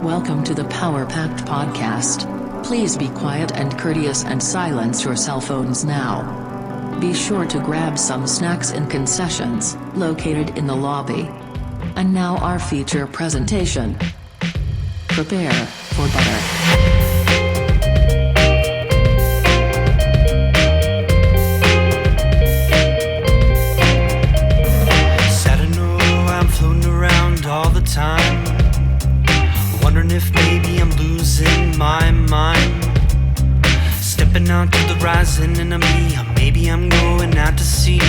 Welcome to the Power Packed Podcast. Please be quiet and courteous and silence your cell phones now. Be sure to grab some snacks and concessions, located in the lobby. And now our feature presentation. Prepare for butter. Time, wondering if maybe I'm losing my mind. Stepping out to the rising enemy, or maybe I'm going out to sea.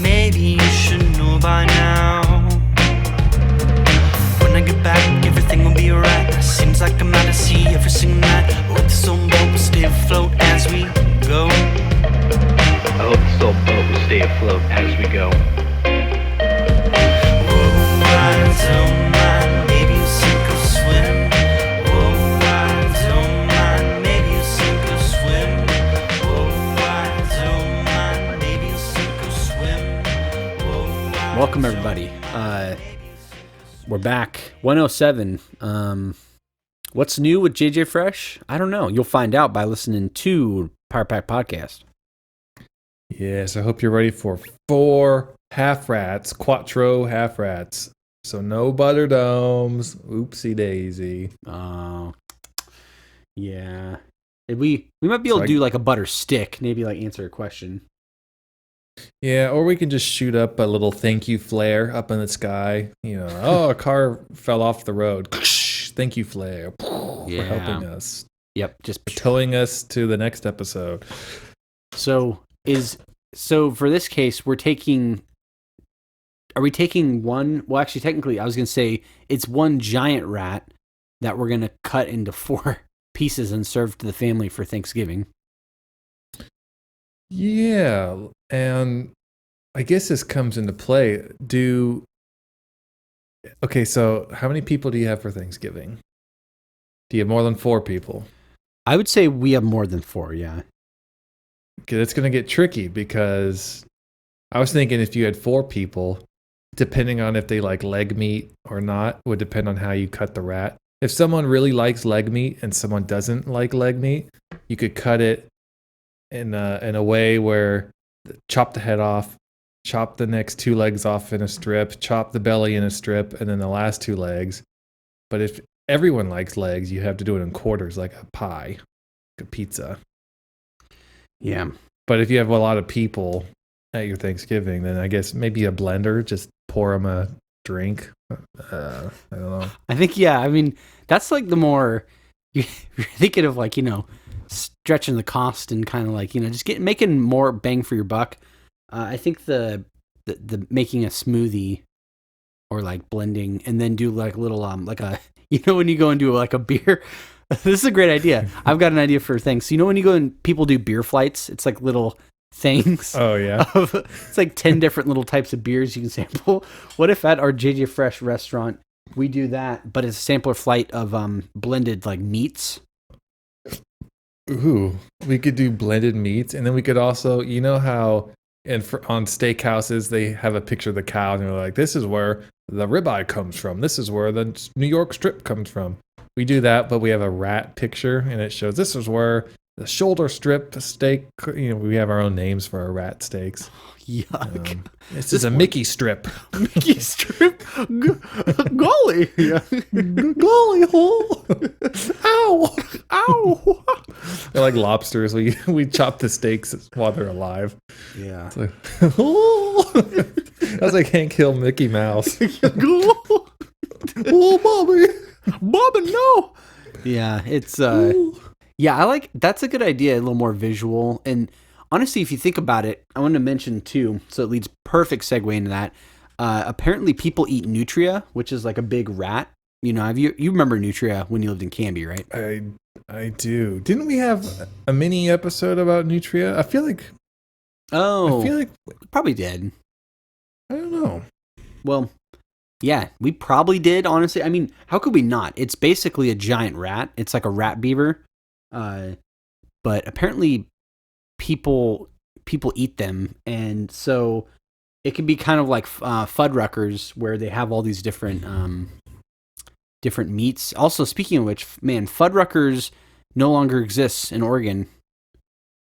Maybe you should know by now. When I get back, everything will be alright. Seems like I'm out to sea every single night. I hope this old boat will stay afloat as we go. I hope this old boat will stay afloat as we go. Whoa, I don't maybe you sink or swim. Oh, I don't mind. Maybe you sink or swim. Oh, I don't mind. Maybe you sink or swim. Oh, welcome everybody. We're back. 107. What's new with JJ Fresh? I don't know. You'll find out by listening to Power Pack Podcast. Yes, I hope you're ready for 4 half rats, quattro half rats. So no butter domes. Oopsie daisy. Oh, yeah. We might be able to do like a butter stick. Maybe like answer a question. Yeah, or we can just shoot up a little thank you flare up in the sky. You know, oh, a car fell off the road. Thank you flare for helping us. Yep, just towing us to the next episode. So for this case, we're taking. Are we taking one? Well, actually, technically, I was going to say it's one giant rat that we're going to cut into 4 pieces and serve to the family for Thanksgiving. Yeah, and I guess this comes into play. Okay, so how many people do you have for Thanksgiving? Do you have more than 4 people? I would say we have more than 4, yeah. Okay, that's going to get tricky because I was thinking if you had 4 people, depending on if they like leg meat or not, would depend on how you cut the rat. If someone really likes leg meat and someone doesn't like leg meat, you could cut it in a way where chop the head off, chop the next 2 legs off in a strip, chop the belly in a strip, and then the last 2 legs. But if everyone likes legs, you have to do it in quarters like a pie, like a pizza. Yeah. But if you have a lot of people at your Thanksgiving, then I guess maybe a blender, just pour them a drink. I don't know. I think, yeah, I mean, that's like the more, you're thinking of like, stretching the cost and kind of like, just making more bang for your buck. I think the making a smoothie or like blending and then do like a little, like a, when you go and do like a beer, this is a great idea. I've got an idea for things. So, when you go and people do beer flights, it's like little things. Oh, yeah. It's like 10 different little types of beers you can sample. What if at our JJ Fresh restaurant, we do that, but it's a sampler flight of blended like meats? Ooh, we could do blended meats. And then we could also, how on steakhouses, they have a picture of the cow and they're like, this is where the ribeye comes from. This is where the New York strip comes from. We do that, but we have a rat picture and it shows this is where the shoulder strip steak, we have our own names for our rat steaks. Yuck. This is a Mickey strip. Mickey strip? Golly. Yeah. Golly hole. Ow. Ow. They're like lobsters. We chop the steaks while they're alive. Yeah. It's like, oh. That's like Hank Hill Mickey Mouse. Oh, Bobby. Bobby, no. Yeah, it's... Yeah, that's a good idea, a little more visual. And honestly, if you think about it, I want to mention too, so it leads perfect segue into that. Apparently people eat Nutria, which is like a big rat. You remember Nutria when you lived in Canby, right? I do. Didn't we have a mini episode about Nutria? I feel like we probably did. I don't know. Well, yeah, we probably did, honestly. I mean, how could we not? It's basically a giant rat. It's like a rat beaver. But apparently people eat them, and so it can be kind of like Fuddruckers, where they have all these different different meats. Also, speaking of which, man, Fuddruckers no longer exists in Oregon.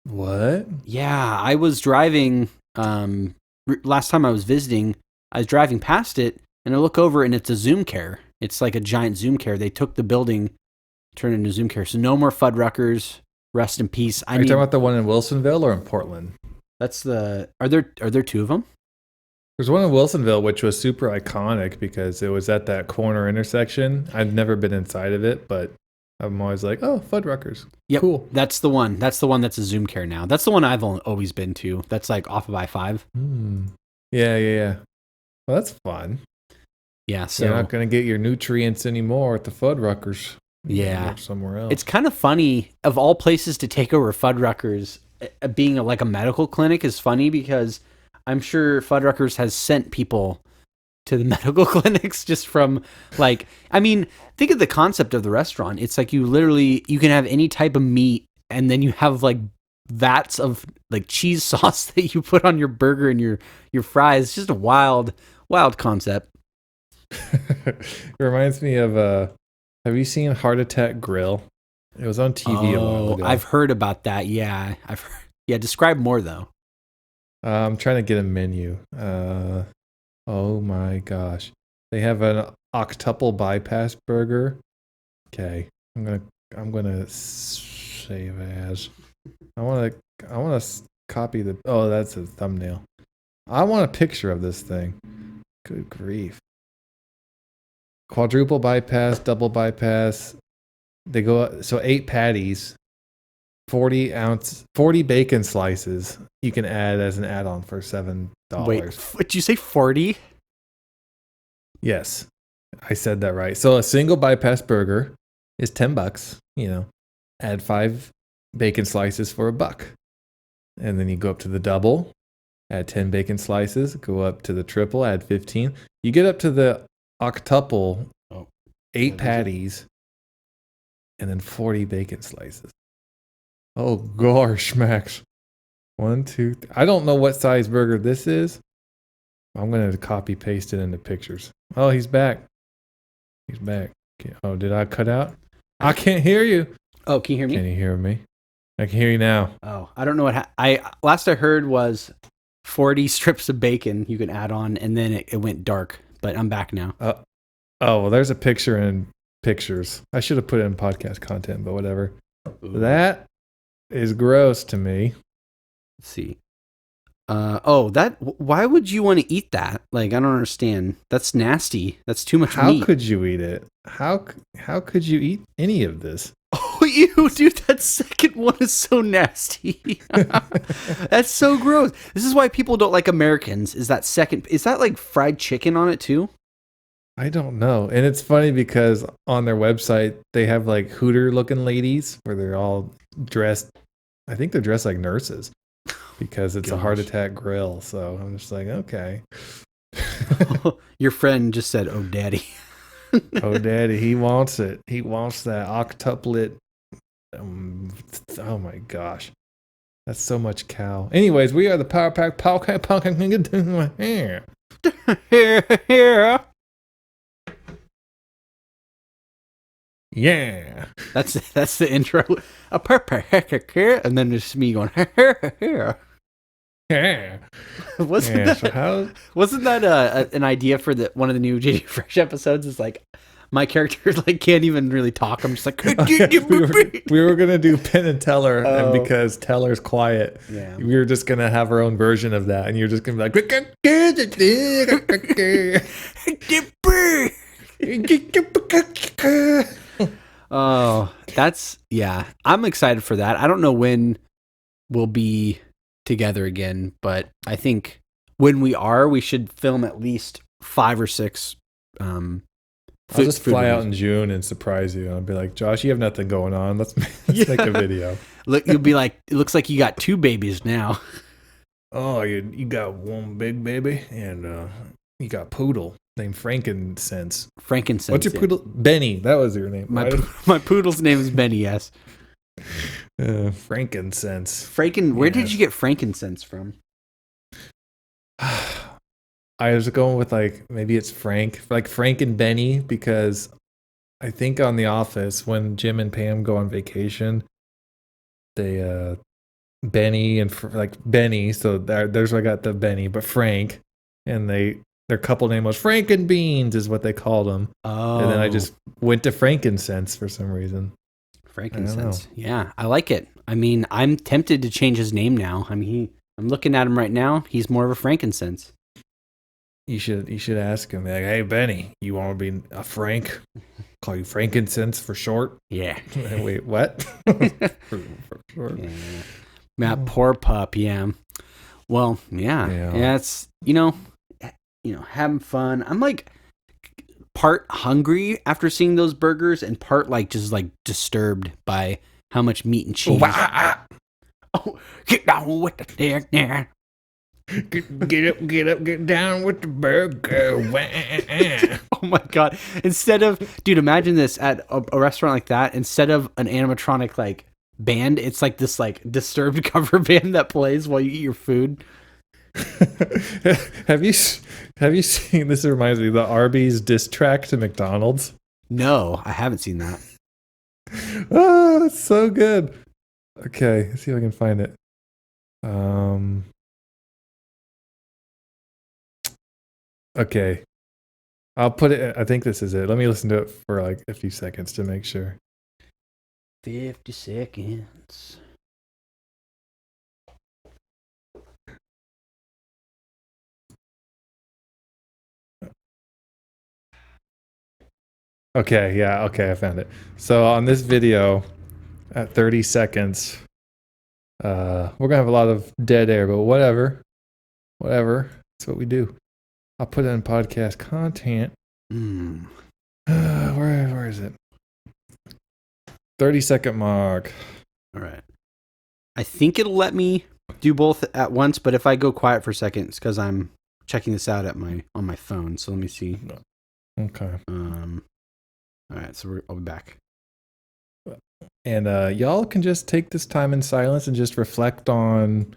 What? Yeah, I was driving, last time I was visiting, I was driving past it, and I look over, and it's a Zoom Care. It's like a giant Zoom Care. They took the building, turned it into Zoom Care. So no more Fuddruckers. Rest in peace. Are you talking about the one in Wilsonville or in Portland? That's the. Are there two of them? There's one in Wilsonville, which was super iconic because it was at that corner intersection. I've never been inside of it, but I'm always like, oh, Fuddruckers. Yep, cool. That's the one. That's the one that's a Zoom Care now. That's the one I've always been to. That's like off of I-5. Yeah. Well, that's fun. Yeah, so you're not going to get your nutrients anymore at the Fuddruckers. Yeah. Or somewhere else. It's kind of funny, of all places to take over Fuddruckers, being like a medical clinic is funny because I'm sure Fuddruckers has sent people to the medical clinics just from like, I mean, think of the concept of the restaurant. It's like you can have any type of meat and then you have like vats of like cheese sauce that you put on your burger and your fries. It's just a wild concept. It reminds me of have you seen Heart Attack Grill? It was on TV a while ago. I've heard about that. Yeah, I've heard. Yeah, describe more though. I'm trying to get a menu. Oh my gosh, they have an octuple bypass burger. Okay, I'm gonna save as. I want to copy the. Oh, that's a thumbnail. I want a picture of this thing. Good grief. Quadruple bypass, double bypass. They go so 8 patties, 40 bacon slices. You can add as an add-on for $7. Wait, did you say 40? Yes, I said that right. So a single bypass burger is $10. Add 5 bacon slices for $1, and then you go up to the double, add 10 bacon slices. Go up to the triple, add 15. You get up to the octuple, 8 patties, and then 40 bacon slices. Oh gosh, Max. 1, 2, 3. I don't know what size burger this is. I'm going to copy paste it into pictures. Oh, he's back. He's back. Oh, did I cut out? I can't hear you. Oh, can you hear me? Can you hear me? I can hear you now. Oh, I don't know what last I heard was 40 strips of bacon you can add on, and then it went dark. But I'm back now. Well, there's a picture in pictures. I should have put it in podcast content, but whatever. Ooh. That is gross to me. Let's see. Why would you want to eat that? Like, I don't understand. That's nasty. That's too much meat. How could you eat it? How could you eat any of this? Oh, ew, dude, that second one is so nasty. That's so gross. This is why people don't like Americans. Is that like fried chicken on it too? I don't know. And it's funny because on their website, they have like Hooter looking ladies where they're all dressed. I think they're dressed like nurses because it's a heart attack grill. So I'm just like, okay. Your friend just said, oh, daddy. Oh, daddy. He wants it. He wants that octuplet. Oh my gosh. That's so much cow. Anyways, we are the Power Pack Here. Yeah. That's the intro. A perfect here, and then just me going here. Yeah. Wasn't that an idea for one of the new JD Fresh episodes? Is like my character like can't even really talk. I'm just like we were gonna do Penn and Teller, and because Teller's quiet, yeah, we were just gonna have our own version of that, and you're just gonna be like. Oh, I'm excited for that. I don't know when we'll be together again, but I think when we should film at least 5 or 6. I'll just fly out in June and surprise you. I'll be like, Josh, you have nothing going on. Let's make a video. Look, you'll be like, it looks like you got 2 babies now. Oh, you got one big baby, and you got poodle named Frankincense. Frankincense. What's your poodle? Benny. That was your name. My poodle's name is Benny. Yes. Frankincense. Where did you get frankincense from? I was going with like maybe it's Frank and Benny because I think on The Office, when Jim and Pam go on vacation, they Benny and like Benny. So there's where I got the Benny, but Frank, and their couple name was Frankenbeans, is what they called them. Oh, And then I just went to Frankincense for some reason. Frankincense. Yeah, I like it. I mean, I'm tempted to change his name now. I mean, I'm looking at him right now. He's more of a Frankincense. You should ask him, like, hey Benny, you want to be a Frank? Call you Frankincense for short. Yeah. Wait, what? for short. Yeah. That poor pup. Yeah. Well, yeah. It's having fun. I'm like part hungry after seeing those burgers, and part like just like disturbed by how much meat and cheese. Oh, get down with the stick there. Get up, get down with the burger. Oh my god! Dude, imagine this at a restaurant like that. Instead of an animatronic like band, it's like this like disturbed cover band that plays while you eat your food. Have you seen this? Reminds me of the Arby's diss track to McDonald's. No, I haven't seen that. Oh, it's so good. Okay, let's see if I can find it. Okay. I'll put it. I think this is it. Let me listen to it for like a few seconds to make sure. 50 seconds. Okay, yeah, okay, I found it. So on this video, at 30 seconds, we're gonna have a lot of dead air, but whatever. That's what we do. I'll put it in podcast content. Where is it? 30-second mark. All right. I think it'll let me do both at once, but if I go quiet for a second, it's because I'm checking this out on my phone. So let me see. Okay. All right, so I'll be back. And y'all can just take this time in silence and just reflect on.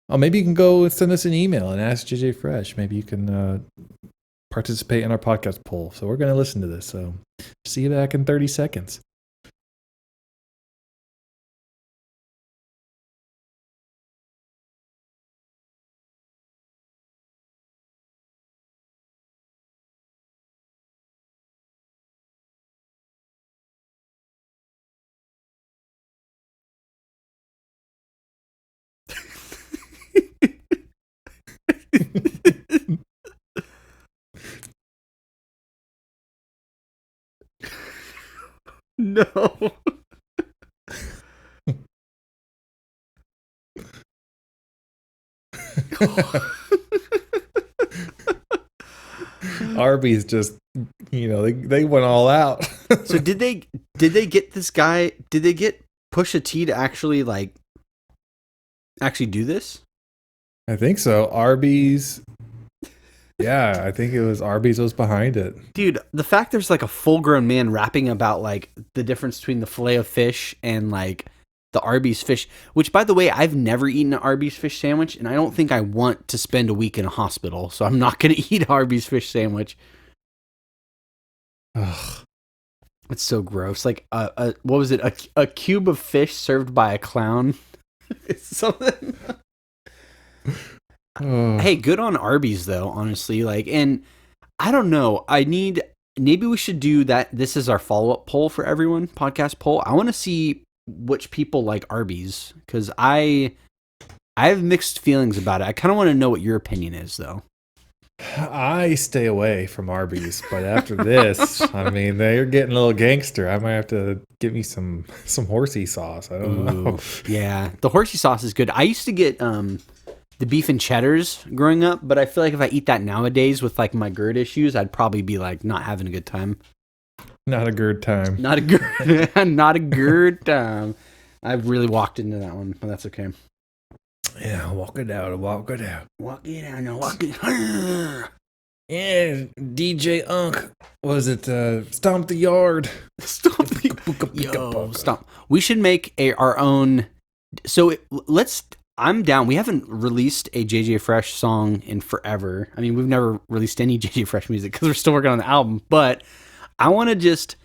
Oh, maybe you can go and send us an email and ask JJ Fresh. Maybe you can participate in our podcast poll. So we're going to listen to this. So see you back in 30 seconds. No. Arby's just, they went all out. So did they get this guy? Did they get Pusha T to actually do this? I think so. Arby's. Yeah, I think it was Arby's was behind it. Dude, the fact there's like a full-grown man rapping about like the difference between the filet of fish and like the Arby's fish, which by the way, I've never eaten an Arby's fish sandwich, and I don't think I want to spend a week in a hospital, so I'm not going to eat Arby's fish sandwich. Ugh. It's so gross. Like what was it? A cube of fish served by a clown. It's something. Hey, good on Arby's though, honestly. Like, and I don't know. Maybe we should do that. This is our follow-up poll for everyone, podcast poll. I want to see which people like Arby's, because I have mixed feelings about it. I kind of want to know what your opinion is though. I stay away from Arby's, but after this, I mean, they're getting a little gangster. I might have to get me some horsey sauce. I don't know. Yeah, the horsey sauce is good. I used to get the beef and cheddars growing up, but I feel like if I eat that nowadays with like my GERD issues, I'd probably be like not having a good time. Not a GERD time. Not a GERD time. I've really walked into that one, but that's okay. Yeah, walk it out. Walk it out, no, walk it out. Yeah, DJ Unk. Was it Stomp the Yard? Stomp the Yo, stomp. We should make our own. So I'm down. We haven't released a JJ Fresh song in forever. I mean, we've never released any JJ Fresh music because we're still working on the album. But I want to just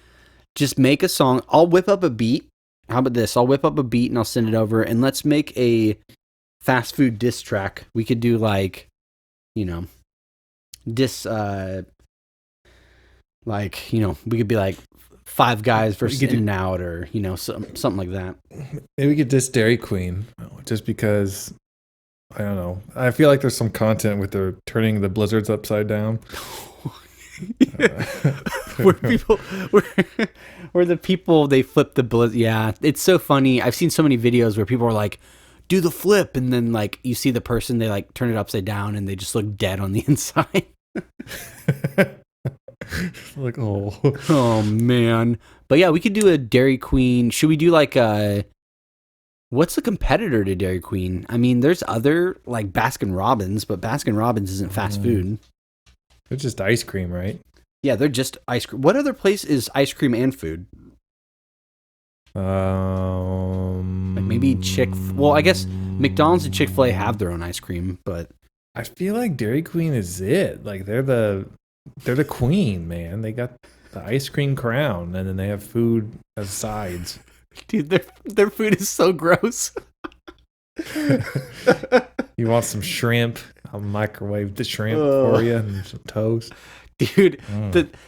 just make a song. I'll whip up a beat. How about this? I'll whip up a beat and I'll send it over, and let's make a fast food diss track. We could do like, diss, like, we could be like Five Guys versus In-N-Out, or, something like that. Maybe we could diss Dairy Queen, just because, I don't know. I feel like there's some content with their turning the blizzards upside down. where the people, they flip the blizzard. Yeah, it's so funny. I've seen so many videos where people are like, do the flip, and then like you see the person, they like turn it upside down and they just look dead on the inside. Like, oh man. But yeah, we could do a Dairy Queen. Should we do like what's the competitor to Dairy Queen? I mean, there's other like Baskin Robbins, but Baskin Robbins isn't fast food. They're just ice cream, right? Yeah, they're just ice cream. What other place is ice cream and food? Like maybe well, I guess McDonald's and Chick-fil-A have their own ice cream, but I feel like Dairy Queen is it. Like they're the queen, man. They got the ice cream crown, and then they have food as sides. Dude, their food is so gross. You want some shrimp? I'll microwave the shrimp for you, and some toast. Dude,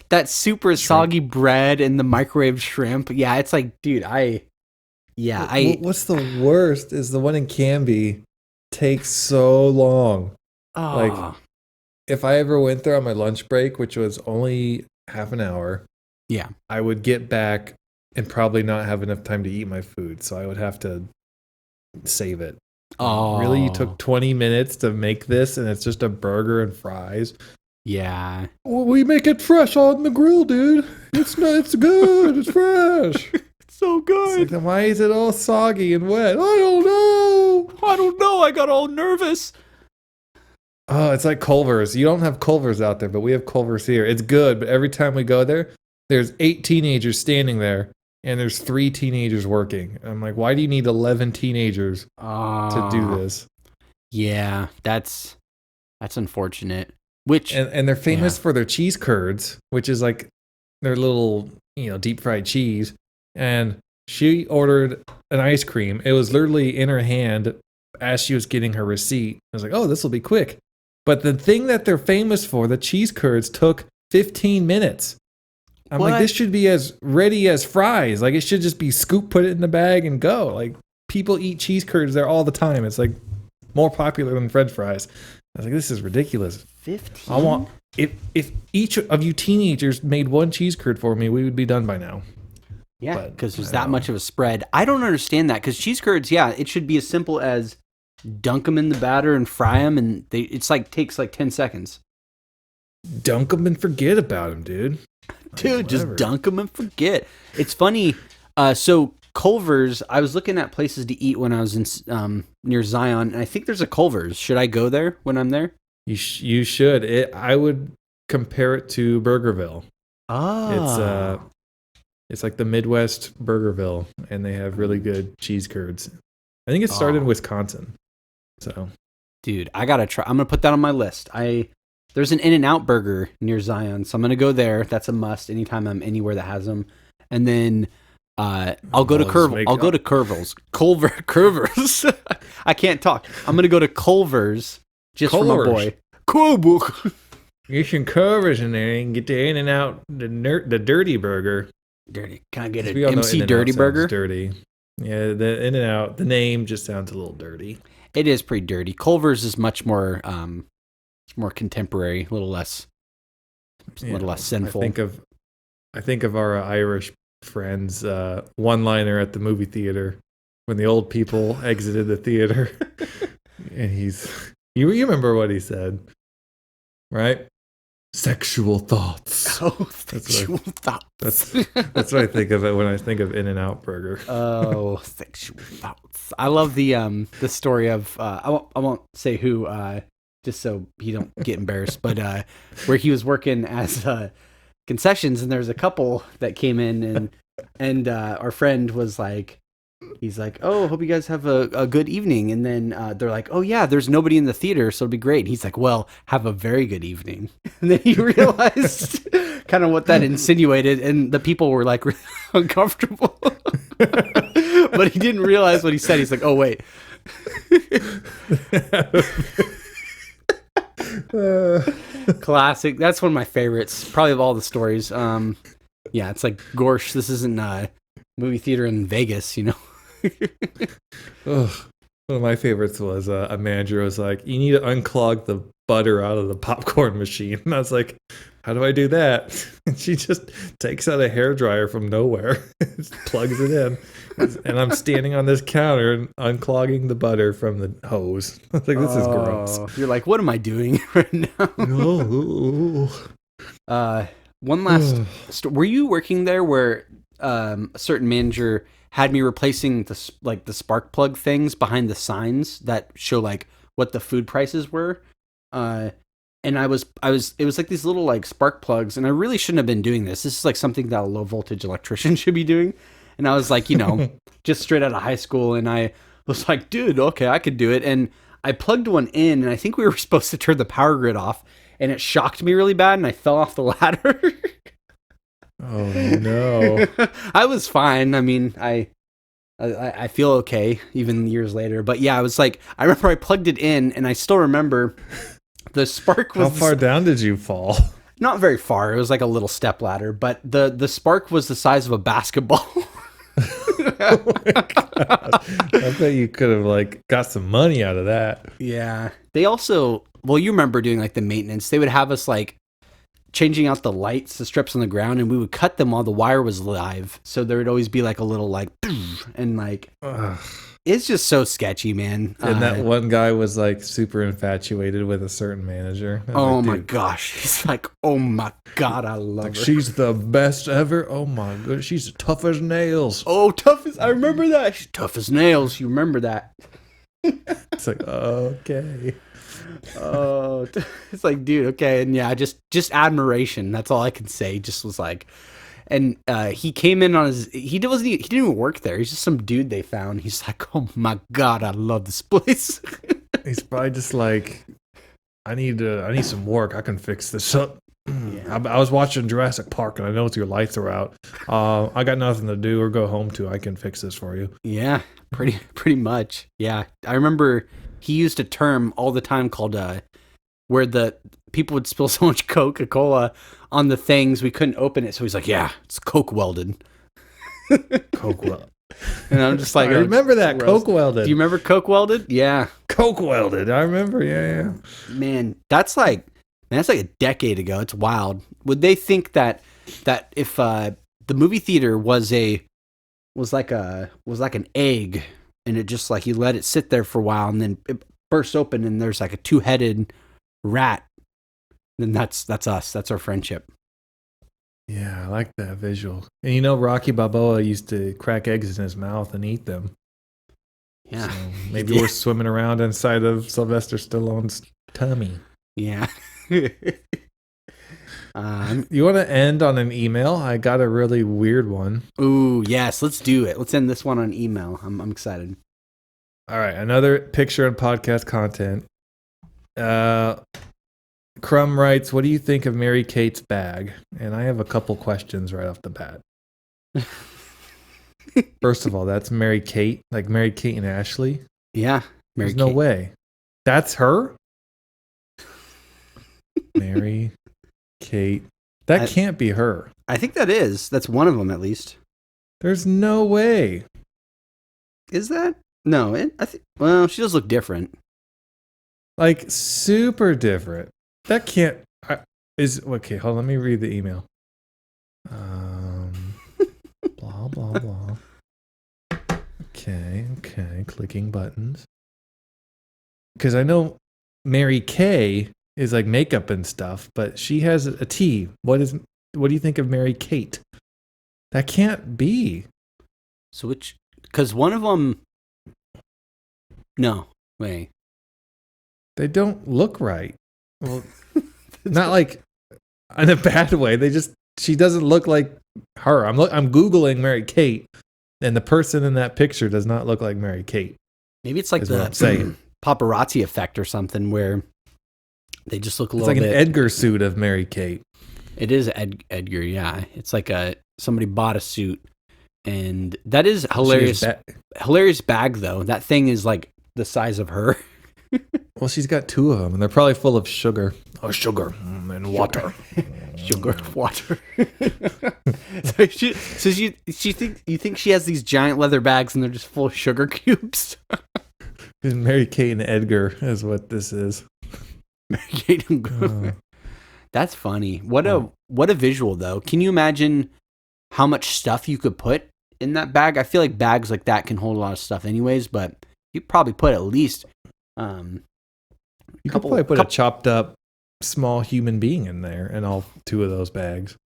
that super soggy bread and the microwave shrimp. Yeah, it's like, dude, what's the worst is the one in Canby takes so long. Oh. Like, if I ever went there on my lunch break, which was only half an hour, yeah, I would get back and probably not have enough time to eat my food, so I would have to save it. Oh, really? You took 20 minutes to make this, and it's just a burger and fries? Yeah. Well, we make it fresh on the grill, dude. It's good. It's fresh. It's so good. It's like, why is it all soggy and wet? I don't know. I got all nervous. Oh, it's like Culver's. You don't have Culver's out there, but we have Culver's here. It's good, but every time we go there, there's 8 teenagers standing there, and there's 3 teenagers working. I'm like, why do you need 11 teenagers to do this? Yeah, that's unfortunate. Which and they're famous for their cheese curds, which is like their little, deep fried cheese. And she ordered an ice cream. It was literally in her hand as she was getting her receipt. I was like, oh, this will be quick. But the thing that they're famous for, the cheese curds, took 15 minutes. I'm like, this should be as ready as fries. Like, it should just be scoop, put it in the bag, and go. Like, people eat cheese curds there all the time. It's like more popular than French fries. I was like, this is ridiculous. 15? I want if each of you teenagers made one cheese curd for me, we would be done by now. Yeah, because there's that much of a spread. I don't understand that, because cheese curds, it should be as simple as dunk them in the batter and fry them, and takes like 10 seconds. Dunk them and forget about them, dude. Dude, just dunk them and forget. It's funny. So Culver's, I was looking at places to eat when I was in near Zion, and I think there's a Culver's. Should I go there when I'm there? You should. I would compare it to Burgerville. It's like the Midwest Burgerville, and they have really good cheese curds. I think it started in Wisconsin. So, dude, I gotta try. I'm gonna put that on my list. There's an In-N-Out burger near Zion, so I'm gonna go there. That's a must anytime I'm anywhere that has them. And then I'll go to Culver's. Culver's. I can't talk. I'm gonna go to Culver's just for my boy. Culver's. Get some Culver's in there and get the In-N-Out, the dirty burger. Dirty. Can I get an MC Dirty burger? Dirty. Yeah, the In-N-Out. The name just sounds a little dirty. It is pretty dirty. Culver's is much more more contemporary, a little less sinful. I think of our Irish friends one-liner at the movie theater when the old people exited the theater, and you remember what he said, right? Sexual thoughts. Oh, sexual thoughts. That's what I think of it when I think of In-N-Out burger. Oh, sexual thoughts. I love the story of I won't say who just so he don't get embarrassed, but where he was working as concessions, and there was a couple that came in, and our friend was like, he's like, oh, hope you guys have a good evening, and then they're like, oh yeah, there's nobody in the theater, so it'll be great. And he's like, well, have a very good evening. And then he realized, kind of what that insinuated, and the people were like really uncomfortable. But he didn't realize what he said. He's like, "Oh wait." Classic. That's one of my favorites, probably of all the stories. Yeah, it's like, gosh, this isn't a movie theater in Vegas, you know. Ugh. One of my favorites was a manager was like, "You need to unclog the butter out of the popcorn machine." And I was like, "How do I do that?" And she just takes out a hairdryer from nowhere, just plugs it in, and I'm standing on this counter and unclogging the butter from the hose. I was like, "This is gross." You're like, what am I doing right now? One last. Were you working there where a certain manager had me replacing the spark plug things behind the signs that show like what the food prices were? And it was like these little like spark plugs, and I really shouldn't have been doing this. This is like something that a low voltage electrician should be doing. And I was like, just straight out of high school, and I was like, dude, okay, I could do it. And I plugged one in, and I think we were supposed to turn the power grid off, and it shocked me really bad, and I fell off the ladder. Oh no. I was fine. I mean, I feel okay even years later. But yeah, I was like, I remember I plugged it in, and I still remember the spark was... How far down did you fall? Not very far. It was like a little step ladder, but the spark was the size of a basketball. Oh my God. I bet you could have like got some money out of that. Yeah. They also, well, you remember doing like the maintenance. They would have us like changing out the lights, the strips on the ground, and we would cut them while the wire was live. So there would always be like a little like, and like, it's just so sketchy, man. And that one guy was like super infatuated with a certain manager. Oh my gosh. He's like, oh my God, I love her. She's the best ever. Oh my God. She's tough as nails. Oh, I remember that. She's tough as nails. You remember that. It's like, okay. Oh, it's like, dude, okay. And yeah, just admiration. That's all I can say. Just was like, and he came in on he didn't even work there. He's just some dude they found. He's like, oh my God, I love this place. He's probably just like, I need some work. I can fix this up. Yeah. I was watching Jurassic Park, and I noticed your lights are out. I got nothing to do or go home to. I can fix this for you. Yeah, pretty much. Yeah, I remember he used a term all the time called where the people would spill so much Coca-Cola on the things we couldn't open it. So he's like, "Yeah, it's Coke welded." Coke welded. And I'm just like, I remember that gross. Coke welded. Do you remember Coke welded? Yeah, Coke welded. I remember. Yeah. Man, that's like a decade ago. It's wild. Would they think that if the movie theater was like an egg, and it just like you let it sit there for a while, and then it bursts open, and there's like a 2-headed rat, then that's us. That's our friendship. Yeah, I like that visual. And Rocky Balboa used to crack eggs in his mouth and eat them. Yeah. So maybe we're swimming around inside of Sylvester Stallone's tummy. Yeah. You want to end on an email? I got a really weird one. Ooh, yes. Let's do it. Let's end this one on email. I'm excited. All right. Another picture and podcast content. Crumb writes, "What do you think of Mary Kate's bag?" And I have a couple questions right off the bat. First of all, that's Mary Kate, like Mary Kate and Ashley. Yeah. There's no way. That's her? Mary Kate. That can't be her. I think that's one of them at least. There's no way. Is that? No, I think. Well, she does look different. Like super different. That can't. Okay. Hold on. Let me read the email. Blah blah blah. Okay. Clicking buttons. Because I know Mary Kay is like makeup and stuff, but she has a T. What do you think of Mary Kate? That can't be. So which? Because one of them. No, wait. They don't look right. Well, not like in a bad way. She doesn't look like her. I'm Googling Mary Kate, and the person in that picture does not look like Mary Kate. Maybe it's like the paparazzi effect or something where they just look a little bit. It's like an Edgar suit of Mary Kate. It is Edgar, yeah. It's like somebody bought a suit, and that is hilarious. Hilarious bag though. That thing is like the size of her. Well, she's got 2 of them, and they're probably full of sugar. Oh, sugar and water. Sugar, water. You think she has these giant leather bags, and they're just full of sugar cubes? Mary Kate and Edgar is what this is. Mary Kate and That's funny. What a visual though. Can you imagine how much stuff you could put in that bag? I feel like bags like that can hold a lot of stuff anyways, but you probably put at least you could probably put a chopped up small human being in there in all 2 of those bags.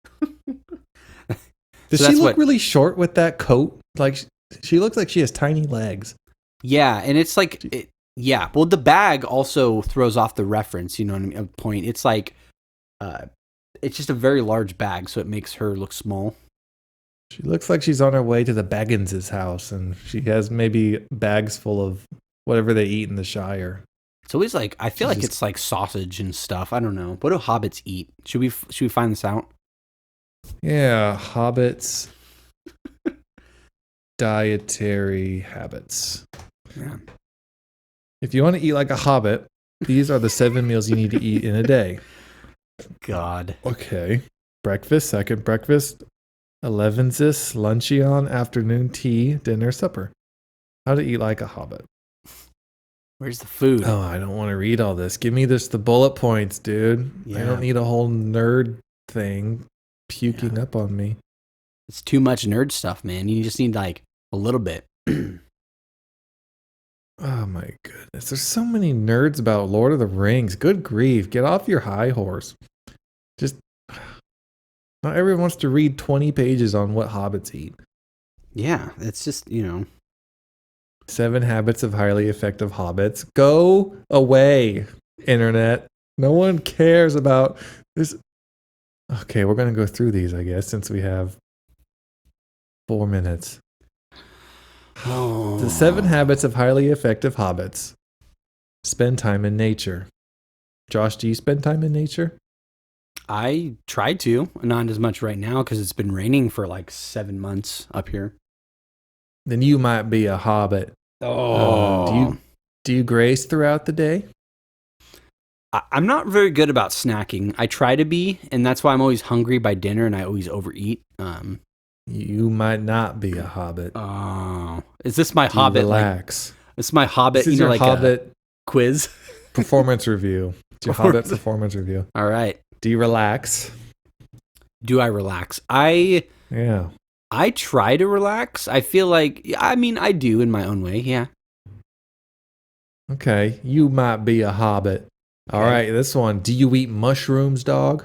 Does she look really short with that coat? Like she looks like she has tiny legs. Yeah, and it's like yeah. Well, the bag also throws off the reference. You know what I mean? Point. It's like it's just a very large bag, so it makes her look small. She looks like she's on her way to the Baggins' house, and she has maybe bags full of whatever they eat in the Shire. It's always like I feel like it's like sausage and stuff. I don't know. What do hobbits eat? Should we find this out? Yeah, hobbits dietary habits. Yeah. If you want to eat like a hobbit, these are the 7 meals you need to eat in a day. God. Okay. Breakfast, second breakfast, elevensis, luncheon, afternoon tea, dinner, supper. How to eat like a hobbit. Where's the food? Oh, I don't want to read all this. Give me the bullet points, dude. Yeah. I don't need a whole nerd thing puking up on me. It's too much nerd stuff, man. You just need like a little bit. Oh my goodness. There's so many nerds about Lord of the Rings. Good grief. Get off your high horse. Just not everyone wants to read 20 pages on what hobbits eat. Yeah, it's just, 7 habits of highly effective hobbits. Go away, internet. No one cares about this. Okay, we're going to go through these, I guess, since we have 4 minutes. Oh. The 7 habits of highly effective hobbits. Spend time in nature. Josh, do you spend time in nature? I try to, not as much right now because it's been raining for like 7 months up here. Then you might be a hobbit. Oh. Do you graze throughout the day? I'm not very good about snacking. I try to be, and that's why I'm always hungry by dinner and I always overeat. You might not be a hobbit. Oh, is this my hobbit? Relax. It's my hobbit. This is your like hobbit a quiz performance review. It's your hobbit performance review. All right. Do you relax? Do I relax? I try to relax. I feel like, I do in my own way. Yeah. Okay. You might be a hobbit. All right. This one. Do you eat mushrooms, dog?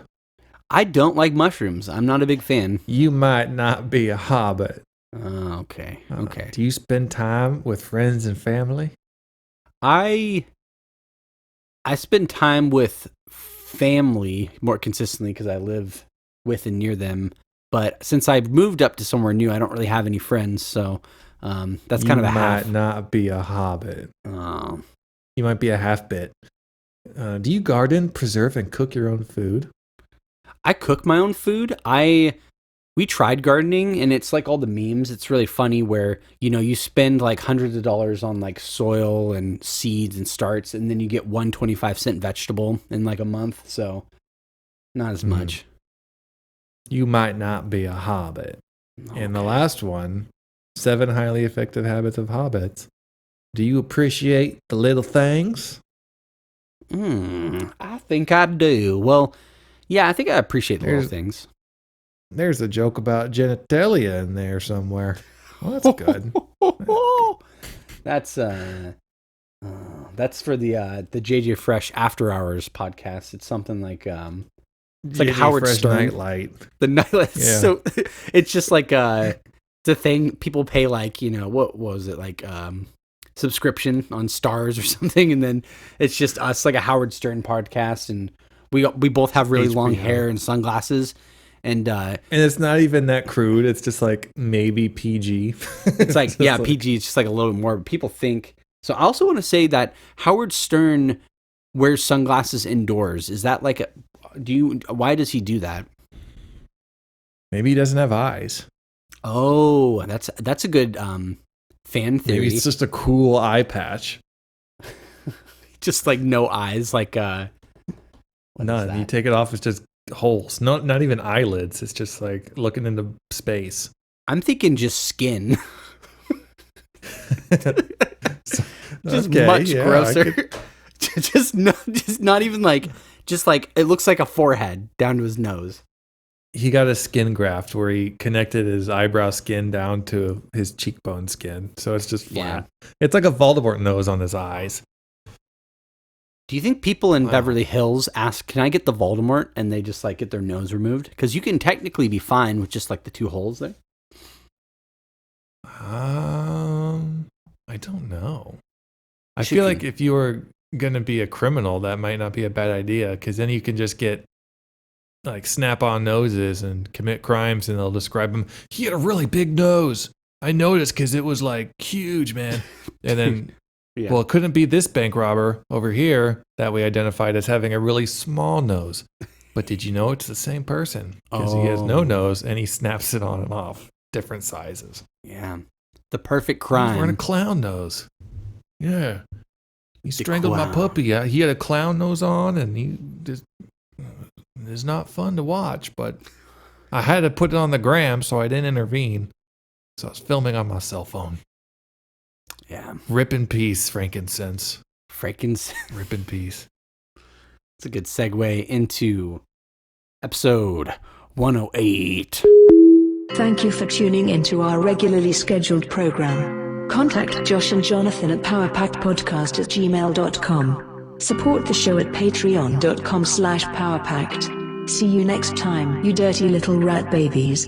I don't like mushrooms. I'm not a big fan. You might not be a hobbit. Okay. Okay. Do you spend time with friends and family? I spend time with family more consistently because I live with and near them. But since I've moved up to somewhere new, I don't really have any friends. So that's kind of a half. You might not be a hobbit. Oh. You might be a half bit. Do you garden, preserve, and cook your own food? I cook my own food. We tried gardening, and it's like all the memes. It's really funny where, you spend like hundreds of dollars on like soil and seeds and starts, and then you get 1 25-cent vegetable in like a month. So not as much. You might not be a hobbit. Okay. And the last one, 7 highly effective habits of hobbits. Do you appreciate the little things? I think I do. Well, yeah, I think I appreciate the little things. There's a joke about genitalia in there somewhere. Well, that's good. That's for the JJ Fresh After Hours podcast. It's something like it's like JJ Howard Fresh Stern Nightlight. The Nightlight. Yeah. So it's just like the thing people pay like what was it like subscription on Stars or something, and then it's just us like a Howard Stern podcast, and we both have really long hair and sunglasses. And it's not even that crude. It's just like maybe PG. It's like, yeah, PG. It's just like a little more. People think. So I also want to say that Howard Stern wears sunglasses indoors. Is that like why does he do that? Maybe he doesn't have eyes. Oh, that's a good fan theory. Maybe it's just a cool eye patch. Just like no eyes, like what is None. that? You take it off, it's just holes. Not even eyelids. It's just like looking into space. I'm thinking just skin. Just Okay, much yeah, grosser. just not even like, just like it looks like a forehead down to his nose. He got a skin graft where he connected his eyebrow skin down to his cheekbone skin. So it's just flat. It's like a Voldemort nose on his eyes. Do you think people in Wow. Beverly Hills ask, "Can I get the Voldemort?" and they just like get their nose removed? Because you can technically be fine with just like the 2 holes there. I don't know. I should feel like con- if you were gonna be a criminal, that might not be a bad idea, because then you can just get like snap-on noses and commit crimes, and they'll describe him. He had a really big nose. I noticed because it was like huge, man. And then, Yeah. well, it couldn't be this bank robber over here that we identified as having a really small nose. But did you know it's the same person? Because he has no Oh. nose and he snaps it on and off, different sizes. Yeah. The perfect He was wearing a crime. clown nose. Yeah. He strangled my clown. puppy. He had a clown nose on, and he just, it's not fun to watch, but I had to put it on the gram, so I didn't intervene. So I was filming on my cell phone. Yeah. Rip in peace, Frankincense. Frankincense. Rip in peace. It's a good segue into episode 108. Thank you for tuning into our regularly scheduled program. Contact Josh and Jonathan at powerpackedpodcast@gmail.com. Support the show at patreon.com/powerpacked. See you next time, you dirty little rat babies.